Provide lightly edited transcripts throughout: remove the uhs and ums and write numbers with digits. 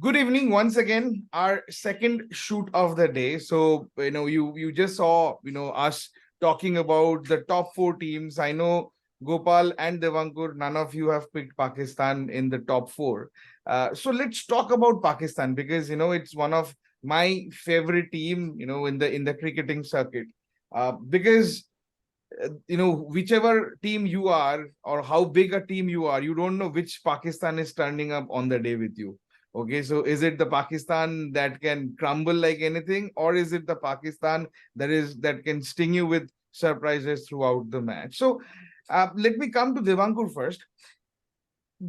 Good evening once again. Our second shoot of the day. So you just saw us talking about the top four teams. I know Gopal and Devankur. None of you have picked Pakistan in the top four. So let's talk about Pakistan because it's one of my favorite team. In the cricketing circuit. Because whichever team you are or how big a team you are, you don't know which Pakistan is turning up on the day with you. Okay, so is it the Pakistan that can crumble like anything, or is it the Pakistan that can sting you with surprises throughout the match? So let me come to Devankur first.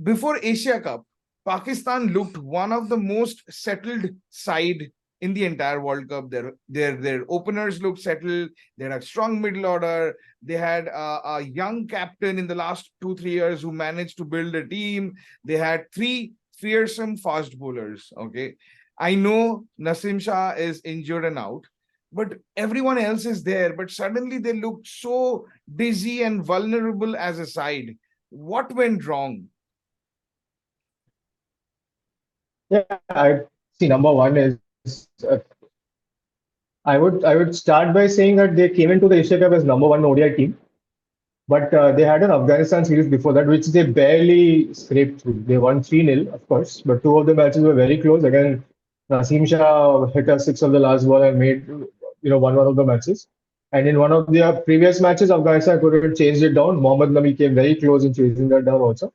Before Asia Cup, Pakistan looked one of the most settled side in the entire World Cup. Their openers looked settled. They had a strong middle order. They had a young captain in the last 2-3 years who managed to build a team. They had three fearsome fast bowlers. Okay, I know Nasim Shah is injured and out, but everyone else is there. But suddenly they looked so dizzy and vulnerable as a side. What went wrong? Yeah, I see. Number one is I would start by saying that they came into the Asia Cup as number one ODI team, but they had an Afghanistan series before that, which they barely scraped through. They won 3-0, of course, but two of the matches were very close. Again, Naseem Shah hit a six of the last ball and made one of the matches. And in one of their previous matches, Afghanistan could have changed it down. Mohammad Nabi came very close in chasing that down also.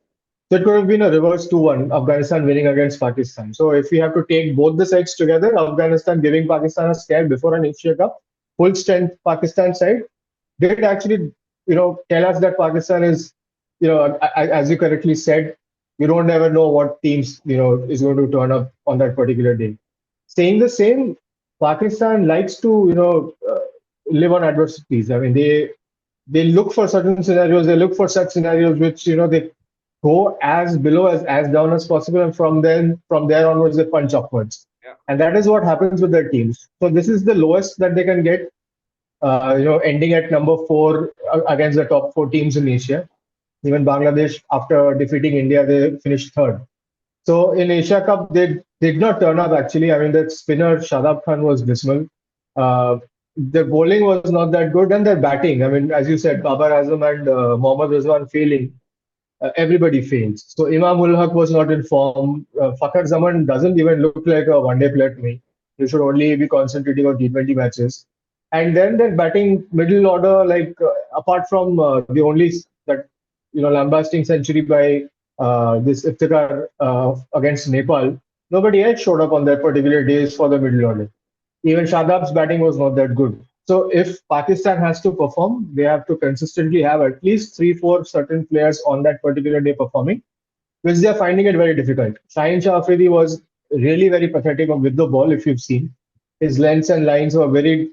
So it could have been a reverse 2-1, Afghanistan winning against Pakistan. So if we have to take both the sides together, Afghanistan giving Pakistan a scare before an Asia Cup, full strength Pakistan side did actually, tell us that Pakistan is, as you correctly said, you don't ever know what teams, is going to turn up on that particular day. Saying the same, Pakistan likes to, live on adversities. I mean, they look for certain scenarios. They look for such scenarios which they go as below as down as possible, and from there onwards they punch upwards, Yeah. and that is what happens with their teams. So this is the lowest that they can get. Ending at number four against the top four teams in Asia. Even Bangladesh, after defeating India, they finished third. So in Asia Cup, they did not turn up actually. I mean, that spinner Shadab Khan was dismal. Uh, their bowling was not that good, and their batting. I mean, as you said, Babar Azam and Mohammad Rizwan failing. Everybody fails. So Imam ul Haq was not in form. Fakhar Zaman doesn't even look like a one-day player to me. He should only be concentrating on T20 matches. And then that batting middle order, like apart from the only that lambasting century by this Iftikhar against Nepal, nobody else showed up on that particular days for the middle order. Even Shadab's batting was not that good. So if Pakistan has to perform, they have to consistently have at least 3-4 certain players on that particular day performing, which they are finding it very difficult. Shaheen Shah Afridi was really very pathetic with the ball, if you've seen. His lengths and lines were very,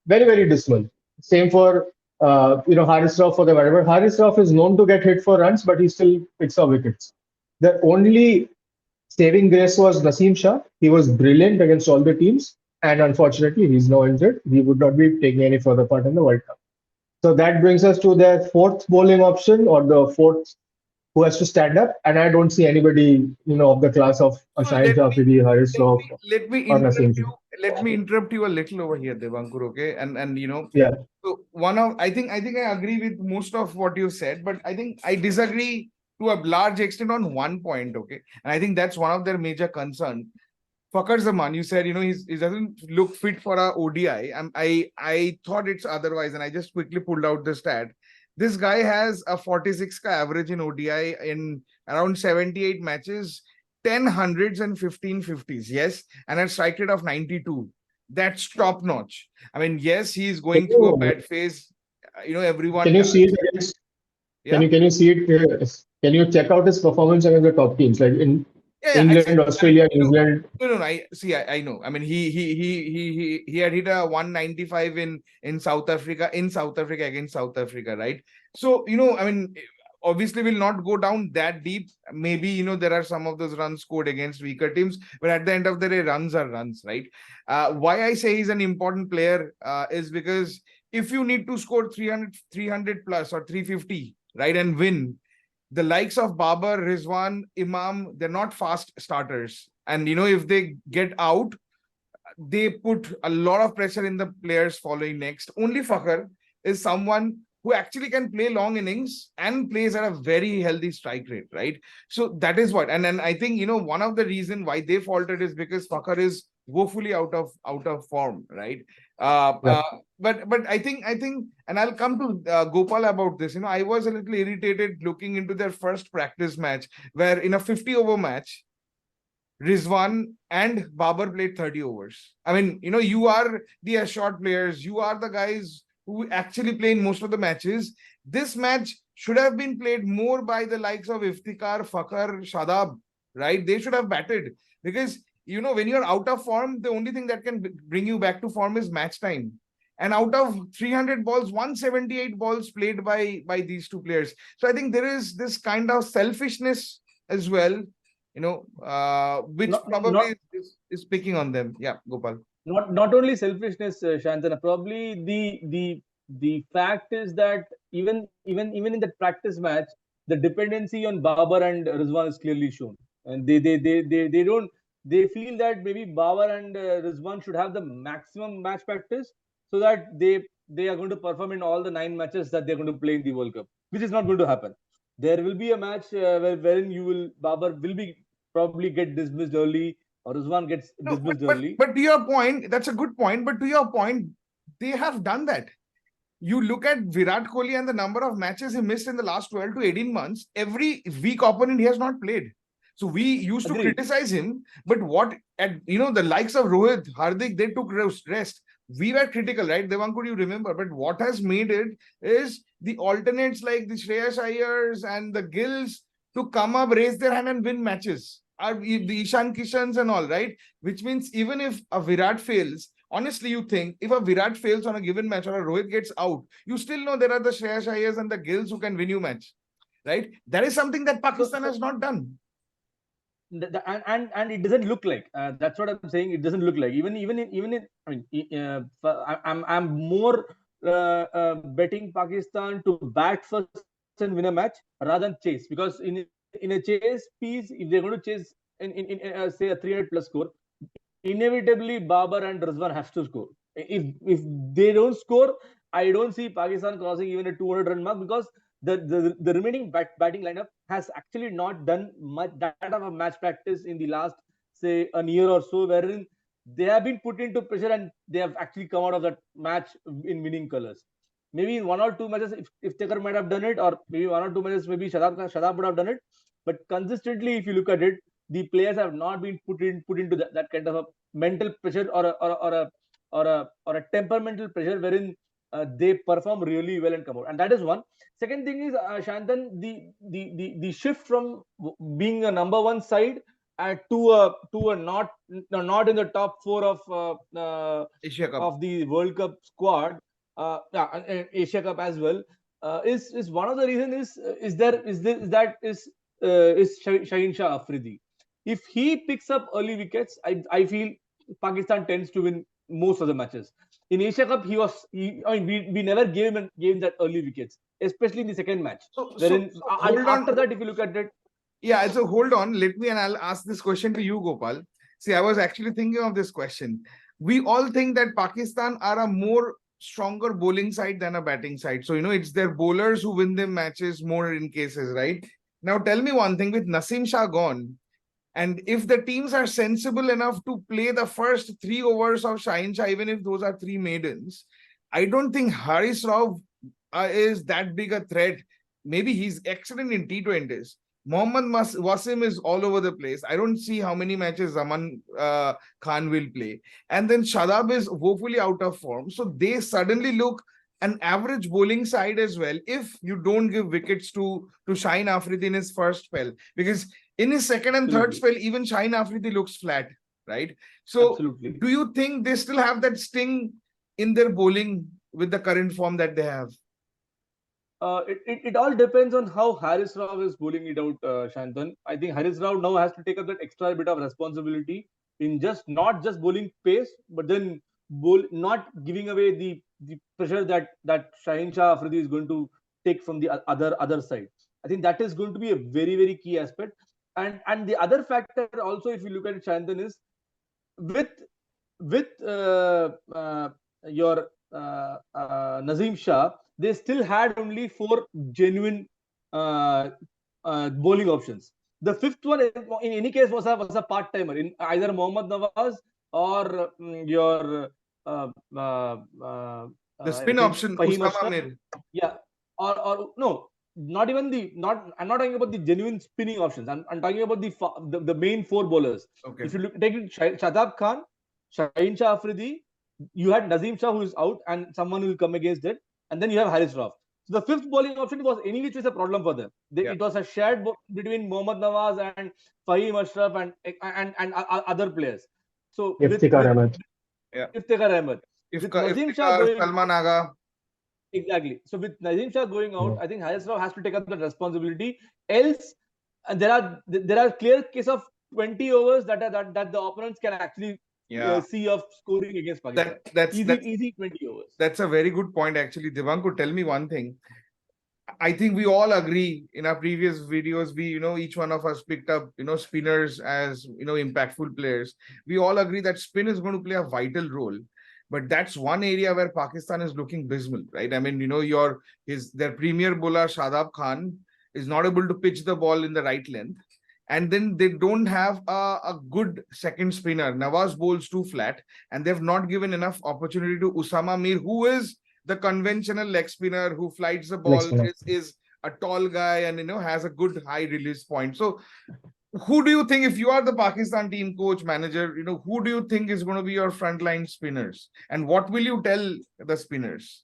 very, very dismal. Same for Haris Rauf for the matter. But Haris Rauf is known to get hit for runs, but he still picks up wickets. The only saving grace was Naseem Shah. He was brilliant against all the teams, and unfortunately, he's now injured. He would not be taking any further part in the World Cup. So that brings us to their fourth bowling option, or the fourth who has to stand up. And I don't see anybody, of the class of So Shaheen Shafiri, Haris let Rauf, me let me or interrupt Naseem you. Shah. Let me interrupt you a little over here, Devankur. Okay, and Yeah. so one of I think I agree with most of what you said, but I think I disagree to a large extent on one point. Okay, and I think that's one of their major concern. Fakhar Zaman, you said he doesn't look fit for a ODI. I thought it's otherwise, and I just quickly pulled out the stat. This guy has a 46 ka average in ODI in around 78 matches, 10 hundreds and 15 fifties. Yes, and a strike rate of 92. That's top notch. I mean, yes, he's Can going through a you bad phase. can Everyone you see does. it against? Yeah. Can you see it? Can you check out his performance against the top teams like in Yeah, I see. England, I mean, Australia, New Zealand? no. I see. I know. I mean, he had hit a 195 in South Africa against South Africa, right? So I mean, obviously will not go down that deep. Maybe there are some of those runs scored against weaker teams, but at the end of the day, runs are runs, right? Why I say he's an important player is because if you need to score 300 plus or 350, right, and win, the likes of Babar, Rizwan, Imam, they're not fast starters. And if they get out, they put a lot of pressure in the players following next. Only Fakhar is someone who actually can play long innings and plays at a very healthy strike rate, right? So that is what, and then I think one of the reason why they faltered is because Fakhar is woefully out of form, right? Uh, Yeah. uh, but I think, and I'll come to Gopal about this. I was a little irritated looking into their first practice match, where in a 50-over match, Rizwan and Babar played 30 overs. I mean, you are the assured players. You are the guys who actually play in most of the matches. This match should have been played more by the likes of Iftikhar, Fakhar, Shadab, right? They should have batted because, when you're out of form, the only thing that can bring you back to form is match time. And out of 300 balls, 178 balls played by these two players. So I think there is this kind of selfishness as well, which Not probably not is picking on them. Yeah, Gopal. not only selfishness, Shantana. Probably the fact is that even in that practice match, the dependency on Babar and Rizwan is clearly shown, and they don't they feel that maybe Babar and Rizwan should have the maximum match practice so that they are going to perform in all the 9 matches that they're going to play in the World Cup, which is not going to happen. There will be a match wherein Babar will be probably get dismissed early, or Rizwan gets No, dismissed but early. but to your point, that's a good point. But to your point, they have done that. You look at Virat Kohli and the number of matches he missed in the last 12 to 18 months. Every weak opponent he has not played. So we used to Agreed. criticize him, but what at the likes of Rohit, Hardik, they took rest. We were critical, right? Devankar, you remember? But what has made it is the alternates like the Shreyas Iyers and the Gills to come up, raise their hand, and win matches. The Ishan Kishans and all, right? Which means even if a Virat fails, honestly, you think if a Virat fails on a given match or a Rohit gets out, you still know there are the Shreyas Iyers and the Gills who can win you match, right? That is something that Pakistan has not done. And it doesn't look like that's what I'm saying. It doesn't look like even in I mean I'm more betting Pakistan to bat first and win a match rather than chase, because in a chase piece, if they're going to chase in say a 300 plus score, inevitably Babar and Rizwan has to score. If they don't score, I don't see Pakistan crossing even a 200 run mark, because the remaining batting lineup has actually not done much that of a match practice in the last, say, a year or so, wherein they have been put into pressure and they have actually come out of that match in winning colors. Maybe in 1 or 2 matches, if Tekar might have done it, or maybe 1 or 2 matches, maybe Shadab would have done it. But consistently, if you look at it, the players have not been put into that kind of a mental pressure, or a temperamental pressure, wherein they perform really well and come out. And that is one. Second thing is, Shantan, the shift from being a number one side to a not in the top four Asia Cup. of the World Cup squad, and Asia Cup as well, is one of the reason is Shaheen Shah Afridi. If he picks up early wickets, I feel Pakistan tends to win most of the matches. In Asia Cup, we never gave him that early wickets, especially in the second match. Wherein after that, if you look at it, yeah, so hold on, and I'll ask this question to you, Gopal. See, I was actually thinking of this question. We all think that Pakistan are a more stronger bowling side than a batting side. So, it's their bowlers who win them matches more in cases, right? Now, tell me one thing, with Naseem Shah gone, and if the teams are sensible enough to play the first 3 overs of Shaheen Shah, even if those are 3 maidens, I don't think Haris Rauf is that big a threat. Maybe he's excellent in T20s. Mohammad Wasim is all over the place. I don't see how many matches Zaman Khan will play. And then Shadab is woefully out of form. So they suddenly look an average bowling side as well, if you don't give wickets to Shaheen Afridi in his first spell. Because in his second and third spell, even Shaheen Afridi looks flat, right? So absolutely. Do you think they still have that sting in their bowling with the current form that they have? It all depends on how Haris Rauf is bowling it out, Shantan. I think Haris Rauf now has to take up that extra bit of responsibility in not just bowling pace, but then not giving away the pressure that Shaheen Shah Afridi is going to take from the other side. I think that is going to be a very, very key aspect. And the other factor also, if you look at it, Chandan, is with your Nazim Shah, they still had only 4 genuine uh, bowling options. The fifth one, in any case, was a part timer in either Mohammad Nawaz or your The I spin think option, Fahim Usama Ashraf. Mir. Yeah, or no, not even the not. I'm not talking about the genuine spinning options. I'm talking about the main 4 bowlers. Okay. If you take it, Shadab Khan, Shaheen Shah Afridi, you had Nazim Shah who is out, and someone will come against it, and then you have Haris Rauf. So the fifth bowling option was any which was a problem for them. Yeah. It was a shared between Mohammad Nawaz and Fahim Ashraf and other players. So Iftikhar Ahmed. Iftikhar Ahmed, with Nazim Shah Iftikhar, going Salman Agha. exactly. So with Nazim Shah going out, Yeah. I think Haris Rauf has to take up that responsibility. Else, there are clear case of 20 overs that the opponents can actually Yeah. see of scoring against Pakistan. That's Easy 20 overs. That's a very good point, actually. Devankur, tell me one thing. I think we all agree in our previous videos, each one of us picked up, spinners as, impactful players. We all agree that spin is going to play a vital role. But that's one area where Pakistan is looking dismal, right? I mean, their premier bowler, Shadab Khan, is not able to pitch the ball in the right length. And then they don't have a good second spinner. Nawaz bowls too flat, and they've not given enough opportunity to Usama Mir, who is the conventional leg spinner who flights the ball, is a tall guy and has a good high release point. So who do you think, if you are the Pakistan team coach, manager, who do you think is going to be your frontline spinners, and what will you tell the spinners?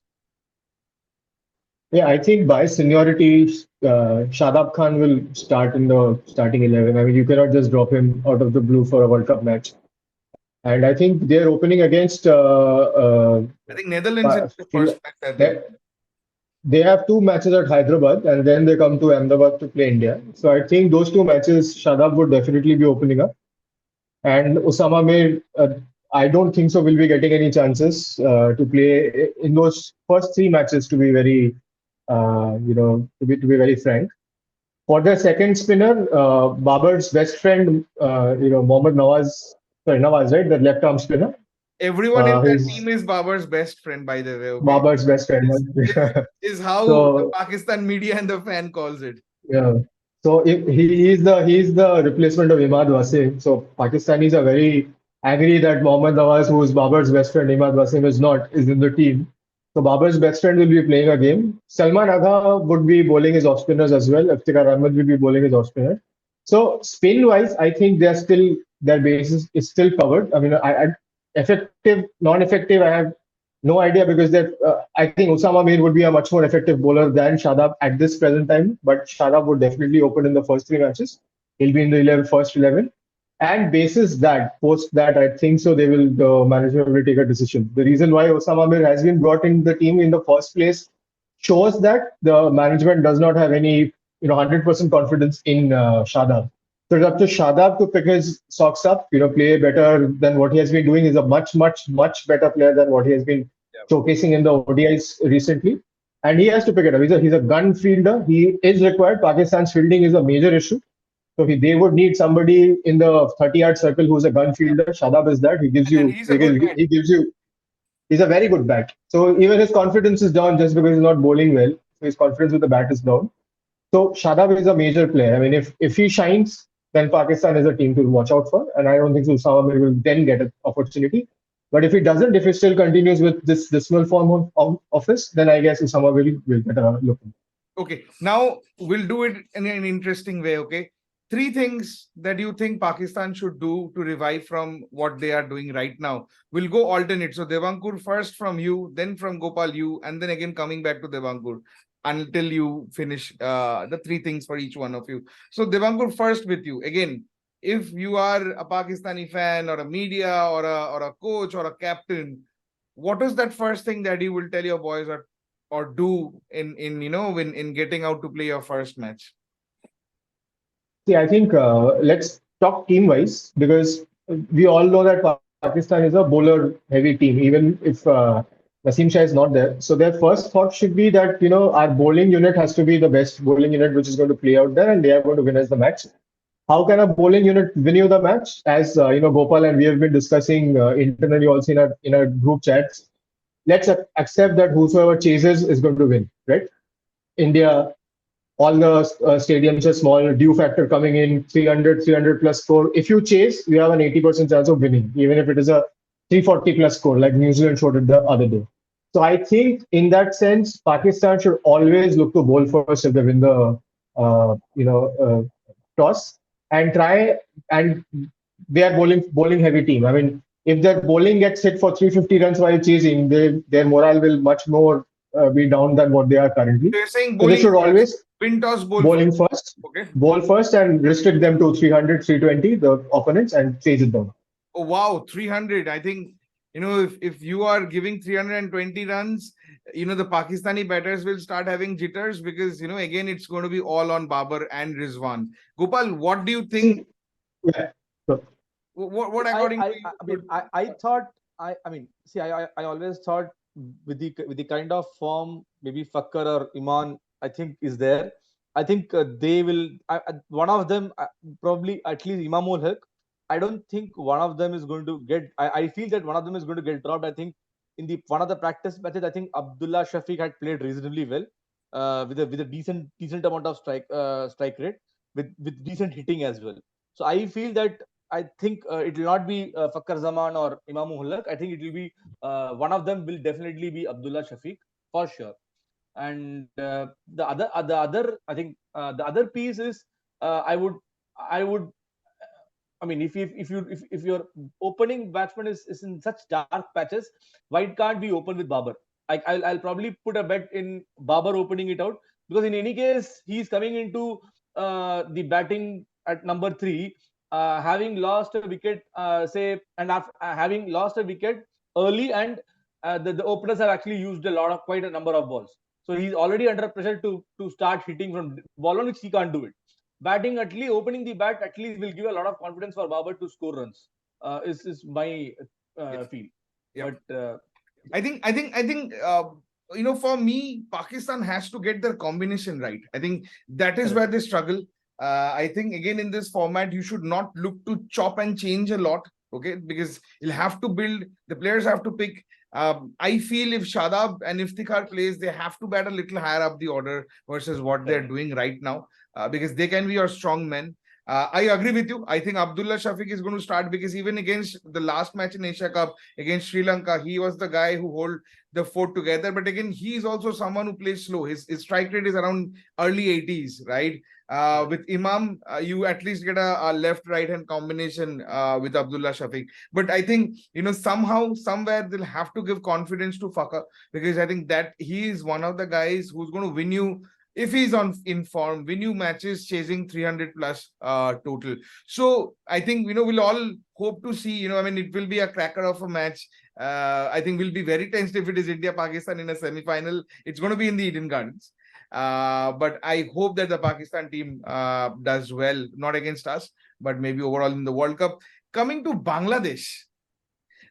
Yeah, I think by seniority, Shadab Khan will start in the starting 11. I mean, you cannot just drop him out of the blue for a World Cup match. And I think they're opening against. I think Netherlands is the first match. They have 2 matches at Hyderabad, and then they come to Ahmedabad to play India. So I think those 2 matches, Shadab would definitely be opening up. And Usama Mir, I don't think so will be getting any chances to play in those first 3 matches, to be very, to be very frank. For the second spinner, Babar's best friend, Mohammad Nawaz, right, the left arm spinner. Everyone in that team is Babar's best friend, by the way. Okay? Babar's best friend is how the Pakistan media and the fan calls it. Yeah. So if he's the replacement of Imad Wasim. So Pakistanis are very angry that Mohammad Nawaz, who is Babar's best friend, Imad Wasim is in the team. So Babar's best friend will be playing a game. Salman Agha would be bowling his off spinners as well. Iftikhar Ahmed will be bowling his off spinner. So spin wise, I think their basis is still covered. I mean, effective, non-effective, I have no idea, because I think Usama Mir would be a much more effective bowler than Shadab at this present time. But Shadab would definitely open in the first 3 matches. He'll be in the first 11. And post that, I think so the management will take a decision. The reason why Usama Mir has been brought in the team in the first place shows that the management does not have any 100% confidence in Shadab. So it's up to Shadab to pick his socks up, play better than what he has been doing. He's a much, much, much better player than what he has been showcasing in the ODIs recently. And he has to pick it up. He's a gun fielder. He is required. Pakistan's fielding is a major issue. So they would need somebody in the 30-yard circle who's a gun fielder. Shadab is that. He gives you. He's a very good bat. So even his confidence is down just because he's not bowling well. So his confidence with the bat is down. So Shadab is a major player. I mean, if he shines, then Pakistan is a team to watch out for. And I don't think Usama Mir will then get an opportunity. But if he doesn't, if he still continues with this dismal form of office, then I guess Usama will get a look. Okay, now we'll do it in an interesting way, okay? 3 things that you think Pakistan should do to revive from what they are doing right now. We'll go alternate. So Devankur, first from you, then from Gopal, you, and then again coming back to Devankur until you finish the 3 things for each one of you. So Devankur, first with you. Again, if you are a Pakistani fan or a media or a coach or a captain, what is that first thing that you will tell your boys or do in getting out to play your first match? See, I think let's talk team-wise, because we all know that Pakistan is a bowler-heavy team. Even if Naseem Shah is not there. So their first thought should be that, our bowling unit has to be the best bowling unit which is going to play out there and they are going to win us the match. How can a bowling unit win you the match? As Gopal and we have been discussing internally also in our group chats. Let's accept that whosoever chases is going to win, right? India, all the stadiums are small, due factor coming in 300 plus score. If you chase, you have an 80% chance of winning, even if it is a 340 plus score, like New Zealand showed it the other day. So I think in that sense, Pakistan should always look to bowl first if they win the toss and try, and they are bowling heavy team. I mean, if their bowling gets hit for 350 runs while chasing, their morale will much more be down than what they are currently. So you're saying So they should always win toss, bowling first, okay, bowl first, and restrict them to 300, 320, the opponents, and chase it down. Oh wow, 300. I think, if you are giving 320 runs, the Pakistani batters will start having jitters because, again, it's going to be all on Babar and Rizwan. Gopal, what do you think? Yeah. So, what according to you? I thought, I always thought with the kind of form maybe Fakkar or Iman, I think is there. I think they will, one of them, probably at least Imam ul Haq, I don't think one of them is going to get, I feel that one of them is going to get dropped. I think in one of the practice matches, I think Abdullah Shafiq had played reasonably well with a decent amount of strike rate with decent hitting as well. So I feel that I think it will not be Fakkar Zaman or Imam ul Haq. I think it will be one of them will definitely be Abdullah Shafiq for sure. And the other I think the other piece is I would I mean, if your opening batsman is in such dark patches, why it can't be open with Babar? I'll probably put a bet in Babar opening it out, because in any case he's coming into the batting at number 3, having lost a wicket, having lost a wicket early, and the openers have actually used quite a number of balls. So he's already under pressure to start hitting from ball on which he can't do it. Batting, at least opening the bat, at least will give a lot of confidence for Babar to score runs. Is my feel. Yeah. But I think for me, Pakistan has to get their combination right. I think that is where they struggle. I think again in this format, you should not look to chop and change a lot, okay? Because you'll have to build. The players have to pick. I feel if Shadab and Iftikhar plays, they have to bat a little higher up the order versus what they're doing right now, because they can be your strong men. I agree with you. I think Abdullah Shafiq is going to start, because even against the last match in Asia Cup against Sri Lanka, he was the guy who hold the fort together. But again, he is also someone who plays slow. His strike rate is around early 80s, right? With Imam, you at least get a left-right hand combination with Abdullah Shafiq. But I think, somehow, somewhere they'll have to give confidence to Fakkar, because I think that he is one of the guys who's going to win you, if he's in form, win you matches chasing 300 plus total. So I think, we'll all hope to see, it will be a cracker of a match. I think we'll be very tensed if it is India-Pakistan in a semi-final. It's going to be in the Eden Gardens. But I hope that the Pakistan team does well, not against us, but maybe overall in the World Cup. Coming to Bangladesh.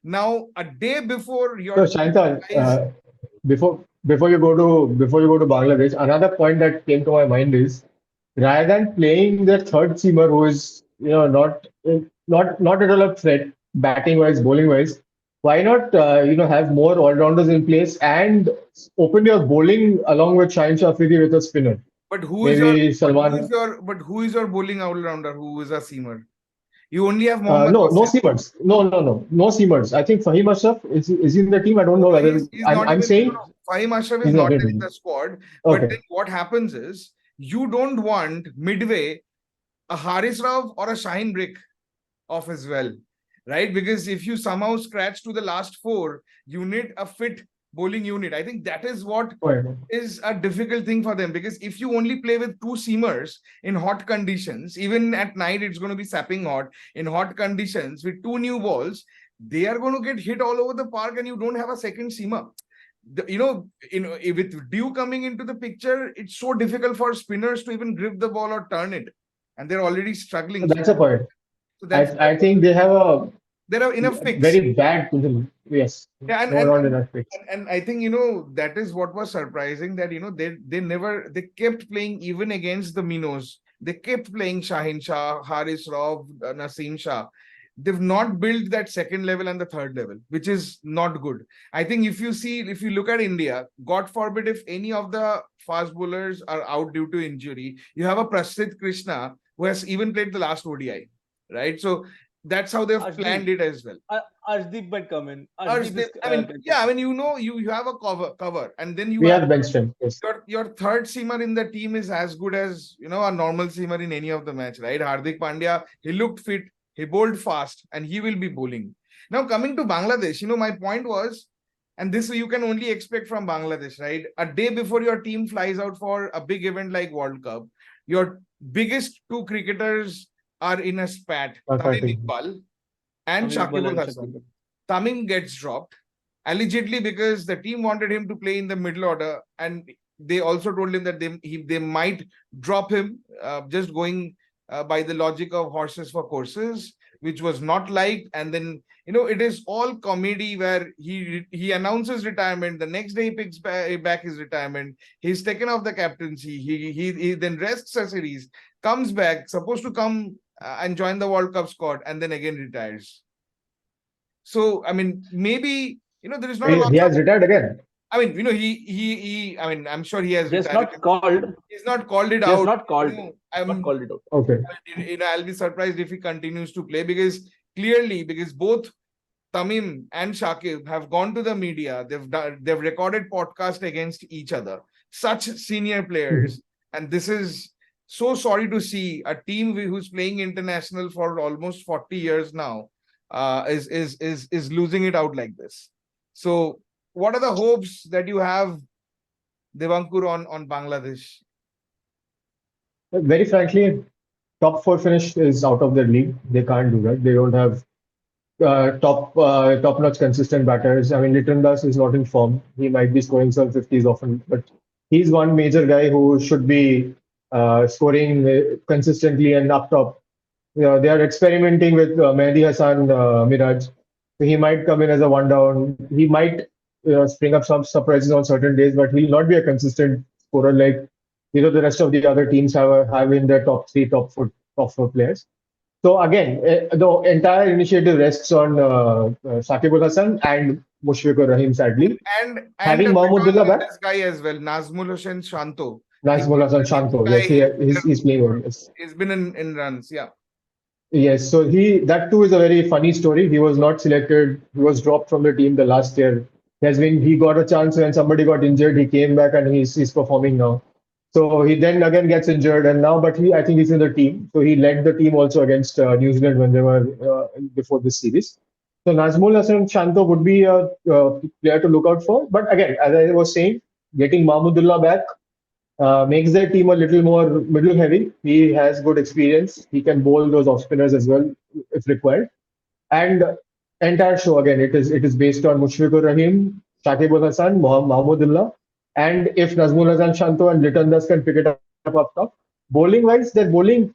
Now, a day before your... So, Shaitan, before you go to Bangladesh, another point that came to my mind is, rather than playing their third seamer who is not at all a threat batting wise, bowling wise, why not have more all rounders in place and open your bowling along with Shaheen Shah Afridi with a spinner? But who is your bowling all rounder who is a seamer? You only have Mohammad no seamers. No seamers. I think Fahim Ashraf is in the team. I don't know whether I'm saying Fahim Ashraf is not in the squad. But okay. Then what happens is, you don't want midway a Haris Rauf or a Shaheen Brick off as well, right? Because if you somehow scratch to the last 4, you need a fit bowling unit. I think that is what is a difficult thing for them, because if you only play with 2 seamers in hot conditions, even at night it's going to be sapping hot, in hot conditions with 2 new balls, they are going to get hit all over the park, and you don't have a second seamer. With dew coming into the picture, it's so difficult for spinners to even grip the ball or turn it, and they're already struggling. So that's a point. So I think they have There are enough picks. Very bad to them. Yes. Yeah, No, not enough picks. and I think, you know, that is what was surprising, that, you know, they kept playing even against the Minos. They kept playing Shahin Shah, Haris Rauf, Naseem Shah. They've not built that second level and the third level, which is not good. I think if you look at India, God forbid if any of the fast bowlers are out due to injury, you have a Prasidh Krishna who has even played the last ODI, right? So that's how they've Arshdeep. planned it as well. Arshdeep might come in. Arshdeep, I mean, yeah, I mean, you know, you have a cover, and then you We have have bench strength. Yes. your third seamer in the team is as good as, you know, a normal seamer in any of the match, right? Hardik Pandya, he looked fit, he bowled fast, and he will be bowling. Now coming to Bangladesh, you know, my point was, and this you can only expect from Bangladesh, right? A day before your team flies out for a big event like World Cup, your biggest two cricketers are in a spat, Tamim Iqbal and Shakib Al Hasan. Tamim gets dropped, allegedly because the team wanted him to play in the middle order, and they also told him that they might drop him, just going by the logic of horses for courses, which was not liked. And then, you know, it is all comedy where he announces retirement. The next day he picks back his retirement. He's taken off the captaincy. He then rests a series, comes back, supposed to come and join the World Cup squad, and then again retires. So, I mean, maybe, you know, there is not a lot. He has retired again. I mean, you know, I mean, I'm sure he has Just retired. not called. He's not called it Just out. not called. You know, Not called it out. Okay. you know, I'll be surprised if he continues to play, because both Tamim and Shakib have gone to the media. They've recorded podcast against each other. Such senior players, and this is so sorry to see a team who's playing international for almost 40 years now is losing it out like this. So, what are the hopes that you have, Devankur, on Bangladesh? Very frankly, top four finish is out of their league. They can't do that. They don't have top-notch consistent batters. I mean, Litton Das is not in form. He might be scoring some 50s often, but he's one major guy who should be scoring consistently and up top. You know, they are experimenting with Mehdi Hassan Miraj. So he might come in as a one down. He might spring up some surprises on certain days, but he'll not be a consistent scorer like the rest of the other teams have in their top three, top four players. So again, the entire initiative rests on Shakib Al Hasan and Mushfiqur Rahim, sadly. And Having Mahmudullah back, this guy as well, Nazmul Hossain Shanto. Nazmul Hasan Shanto. Yes, he's playing well. Yes. He's been in runs, yeah. Yes, so that too is a very funny story. He was not selected. He was dropped from the team the last year. He got a chance when somebody got injured. He came back and he's performing now. So he then again gets injured, and now, but I think he's in the team. So he led the team also against New Zealand when they were before this series. So Nazmul Hasan Shanto would be a player to look out for. But again, as I was saying, getting Mahmudullah back makes their team a little more middle heavy. He has good experience. He can bowl those off spinners as well if required. And entire show again, it is based on Mushfiqur Rahim, Shakib Al Hasan, Mahmudullah. And if Nazmul Hasan Shanto and Litton Das can pick it up top, bowling wise, their bowling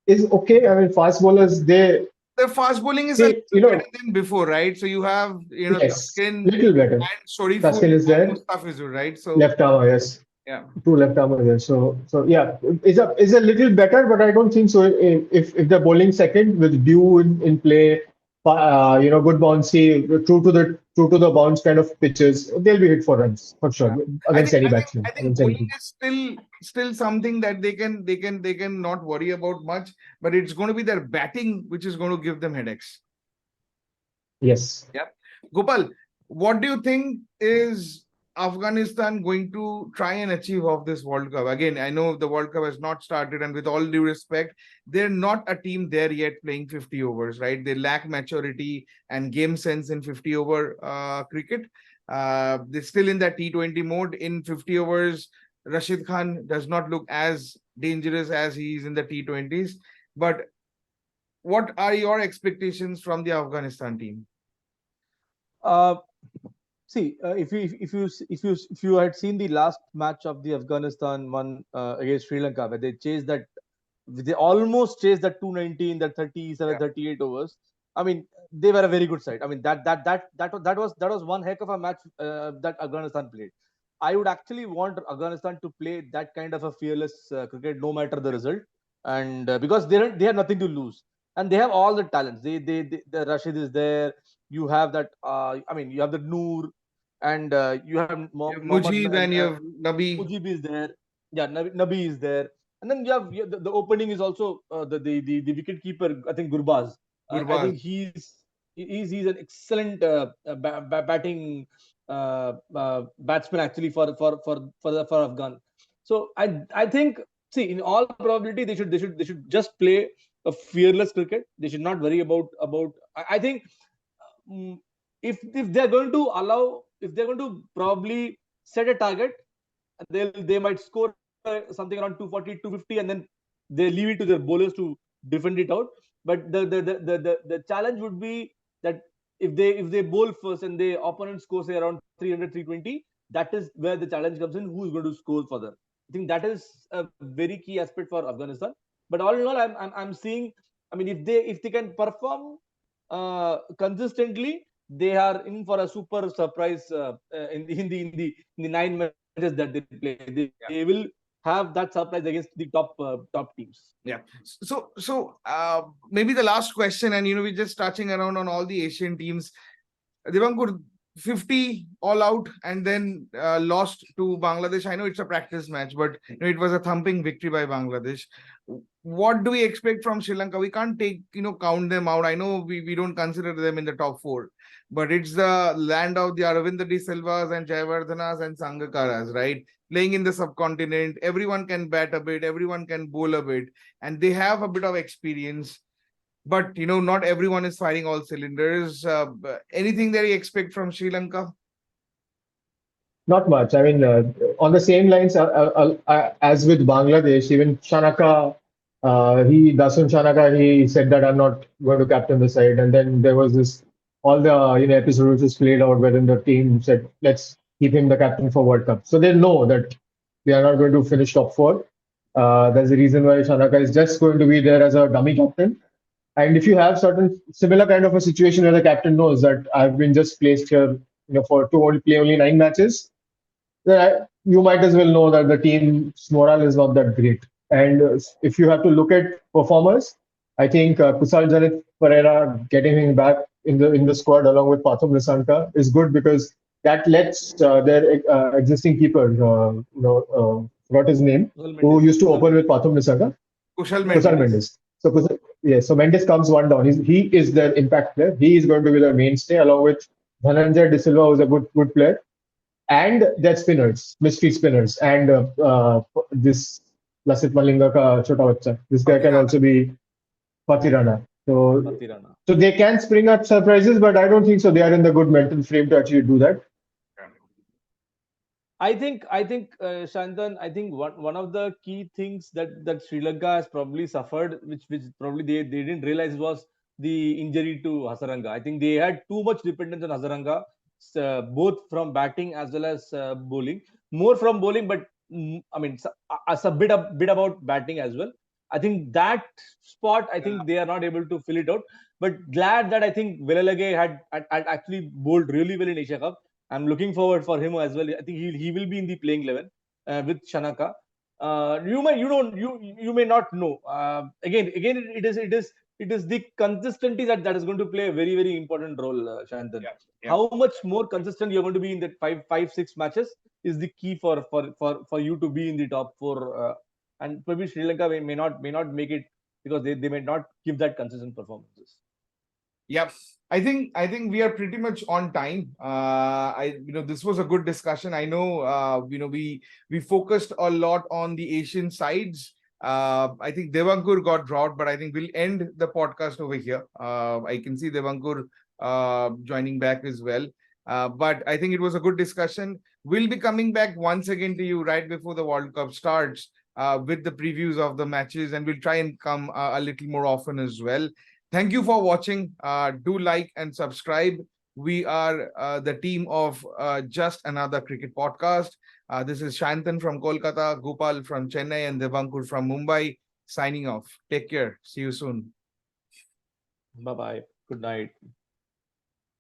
is okay. I mean, fast bowlers, the fast bowling is a little better than before, right? So you have, Taskin, little better. And Shoriful Taskin is there. Mustafizur, right? So left armer, yes. Yeah. Two left armers there. So yeah, is a little better, but I don't think so. If they're bowling second with Dew in play, good bouncy, true to the bounce kind of pitches, they'll be hit for runs for sure against any batsman. I think bowling is still something that they can not worry about much, but it's going to be their batting which is going to give them headaches. Yes. Yeah. Gopal, what do you think is Afghanistan going to try and achieve of this World Cup? Again, I know the World Cup has not started, and with all due respect, they're not a team there yet playing 50 overs, right? They lack maturity and game sense in 50 over cricket. They're still in that T20 mode. In 50 overs, Rashid Khan does not look as dangerous as he is in the T20s. But what are your expectations from the Afghanistan team? See, if you had seen the last match of the Afghanistan one against Sri Lanka, where they almost chased that 219, that 37, 38 overs. I mean, they were a very good side. I mean, that was one heck of a match that Afghanistan played. I would actually want Afghanistan to play that kind of a fearless cricket, no matter the result, and because they have nothing to lose, and they have all the talents. The Rashid is there. You have that. I mean, you have the Noor, and you have You have Mohammad. Mujib and you have Nabi. Mujib is there. Yeah, Nabi is there. And then you have the opening is also the wicket keeper. I think Gurbaz. I Gurbaz. think he's an excellent batting batsman actually for Afghan. So I think, see, in all probability they should just play a fearless cricket. They should not worry about. I think mm, if they're going to allow, if they're going to probably set a target, they might score something around 240, 250, and then they leave it to their bowlers to defend it out. But the challenge would be that if they bowl first and the opponent scores say around 300, 320, that is where the challenge comes in. Who is going to score for them? I think that is a very key aspect for Afghanistan. But all in all, I'm seeing. I mean, if they can perform consistently, they are in for a super surprise in the 9 matches that they play. They will have that surprise against the top teams. Yeah. So maybe the last question, and we're just touching around on all the Asian teams. Divankur, 50 all out and then lost to Bangladesh. I know it's a practice match, but it was a thumping victory by Bangladesh. What do we expect from Sri Lanka? We can't count them out. I know we don't consider them in the top 4, but it's the land of the Aravinda De Silvas and Jayawardenas and Sangakaras, right? Playing in the subcontinent, everyone can bat a bit, everyone can bowl a bit, and they have a bit of experience. But not everyone is firing all cylinders. Anything that you expect from Sri Lanka? Not much. I mean, on the same lines as with Bangladesh, even Shanaka, Dasun Shanaka, he said that I'm not going to captain the side. And then there was this, all the episode which was played out wherein the team said, let's keep him the captain for World Cup. So they know that we are not going to finish top 4. There's a reason why Shanaka is just going to be there as a dummy captain. And if you have certain similar kind of a situation where the captain knows that I've been just placed here, to play only 9 matches, then you might as well know that the team's morale is not that great. And if you have to look at performers, I think Kusal Janit Pereira getting him back in the squad along with Pathum Nissanka is good because that lets their existing keeper, forgot his name, who used to open with Pathum Nissanka, Kushal Mendes. So Mendes comes one down. He is their impact player. He is going to be their mainstay along with Dhananjay De Silva, who's a good player, and their spinners, mystery spinners, and this Lasith Malinga ka chota bachcha. This guy can also be Pathirana. So they can spring up surprises, but I don't think so. They are in the good mental frame to actually do that. I think Shantan, I think one of the key things that Sri Lanka has probably suffered, which probably they didn't realize, was the injury to Hasaranga. I think they had too much dependence on Hasaranga, both from batting as well as bowling. More from bowling, but I mean, as a bit about batting as well. I think that spot, I think they are not able to fill it out. But glad that I think Velalage had actually bowled really well in Asia Cup. I'm looking forward for him as well. I think he will be in the playing 11 with Shanaka. You may not know. Again, it is the consistency that is going to play a very, very important role, Shantan. Yeah. How much more consistent you're going to be in that 5-6 matches is the key for you to be in the top 4. And maybe Sri Lanka may not make it because they may not give that consistent performances. Yep. I think we are pretty much on time. This was a good discussion. I know, we focused a lot on the Asian sides. I think Divankur got dropped, but I think we'll end the podcast over here. I can see Divankur joining back as well. But I think it was a good discussion. We'll be coming back once again to you right before the World Cup starts with the previews of the matches, and we'll try and come a little more often as well. Thank you for watching. Do like and subscribe. We are the team of Just Another Cricket Podcast. This is Shantan from Kolkata, Gopal from Chennai, and Divankur from Mumbai. Signing off. Take care. See you soon. Bye-bye. Good night.